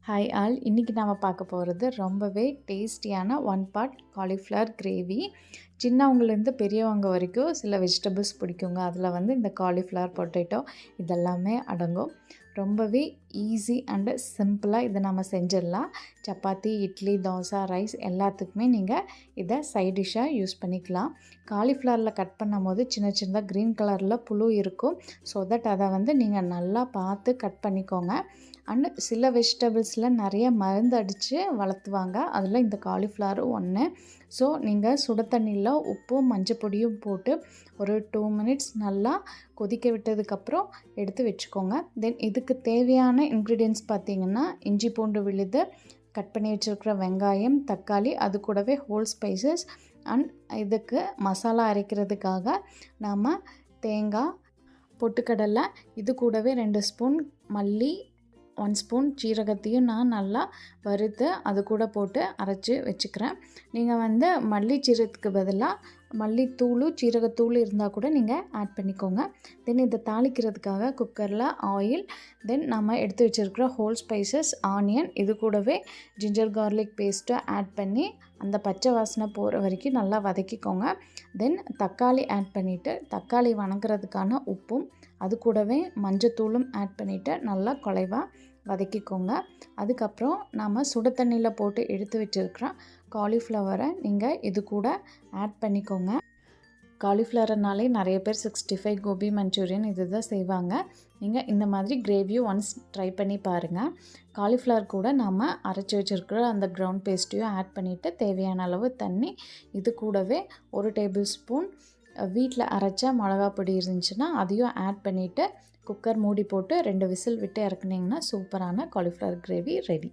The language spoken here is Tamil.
ஹாய் ஆல், இன்றைக்கி நாம் பார்க்க போகிறது ரொம்பவே டேஸ்டியான ஒன் பாட் காலிஃப்ளவர் கிரேவி. சின்னவங்கலேருந்து பெரியவங்க வரைக்கும் சில வெஜிடபிள்ஸ் பிடிக்குங்க. அதில் இந்த காலிஃப்ளவர் பொட்டேட்டோ இதெல்லாமே அடங்கும். ரொம்பவே ஈஸி அண்டு சிம்பிளாக இதை நம்ம செஞ்சிடலாம். சப்பாத்தி, இட்லி, தோசை, ரைஸ் எல்லாத்துக்குமே நீங்கள் இதை சைட் டிஷ்ஷாக யூஸ் பண்ணிக்கலாம். காலிஃப்ளவரில் கட் பண்ணும் போது சின்ன சின்னதாக க்ரீன் கலரில் புழு இருக்கும். ஸோ தட் அதை நீங்கள் நல்லா பார்த்து கட் பண்ணிக்கோங்க. அண்டு சில வெஜிடபிள்ஸில் நிறைய மருந்து அடித்து வளர்த்துவாங்க. அதில் இந்த காலிஃப்ளவர் ஒன்று. ஸோ நீங்கள் சுட தண்ணியில் உப்பும் மஞ்சப்பொடியும் போட்டு ஒரு 2 மினிட்ஸ் நல்லா கொதிக்க விட்டதுக்கப்புறம் எடுத்து வச்சுக்கோங்க. தென் இதுக்கு தேவையான இன்க்ரீடியன்ட்ஸ் பார்த்திங்கன்னா, இஞ்சி பூண்டு விழுது, கட் பண்ணி வச்சுருக்கிற வெங்காயம், தக்காளி, அது கூடவே ஹோல் ஸ்பைசஸ். அண்ட் இதுக்கு மசாலா அரைக்கிறதுக்காக நாம் தேங்காய், பொட்டுக்கடலை, இது கூடவே 2 ஸ்பூன் மல்லி, 1 ஸ்பூன் சீரகத்தையும் நான் நல்லா வறுத்து அது கூட போட்டு அரைச்சி வச்சுக்கிறேன். நீங்கள் மல்லி சீரகத்துக்கு பதிலாக மல்லித்தூள், சீரகத்தூள் இருந்தால் கூட நீங்கள் ஆட் பண்ணிக்கோங்க. தென் இதை தாளிக்கிறதுக்காக குக்கரில் ஆயில், தென் நம்ம எடுத்து வச்சுருக்கிற ஹோல் ஸ்பைசஸ், ஆனியன், இது கூடவே ஜிஞ்சர் கார்லிக் பேஸ்ட்டை ஆட் பண்ணி அந்த பச்சை வாசனை போகிற வரைக்கும் நல்லா வதக்கிக்கோங்க. தென் தக்காளி ஆட் பண்ணிவிட்டு தக்காளி வணங்குறதுக்கான உப்பும் அது கூடவே மஞ்சத்தூளும் ஆட் பண்ணிவிட்டு நல்லா குழைவாக வதக்கிக்கோங்க. அதுக்கப்புறம் நாம் சுட தண்ணியில் போட்டு எடுத்து வச்சுருக்கிற காலிஃப்ளவரை நீங்கள் இது கூட ஆட் பண்ணிக்கோங்க. காலிஃப்ளவர்னாலே நிறைய பேர் 65 கோபி மஞ்சூரியன் இது தான் செய்வாங்க. நீங்கள் இந்த மாதிரி கிரேவியும் ஒன்ஸ் ட்ரை பண்ணி பாருங்கள். காலிஃப்ளவர் கூட நாம் அரைச்சி வச்சுருக்கிற அந்த க்ரௌண்ட் பேஸ்ட்டையும் ஆட் பண்ணிவிட்டு தேவையான அளவு தண்ணி, இது கூடவே 1 டேபிள் ஸ்பூன் வீட்டில் அரைச்ச மிளகா பொடி இருந்துச்சுன்னா அதையும் ஆட் பண்ணிவிட்டு குக்கர் மூடி போட்டு 2 விசில் விட்டு இறக்குனிங்கன்னா சூப்பரான காலிஃப்ளவர் கிரேவி ரெடி.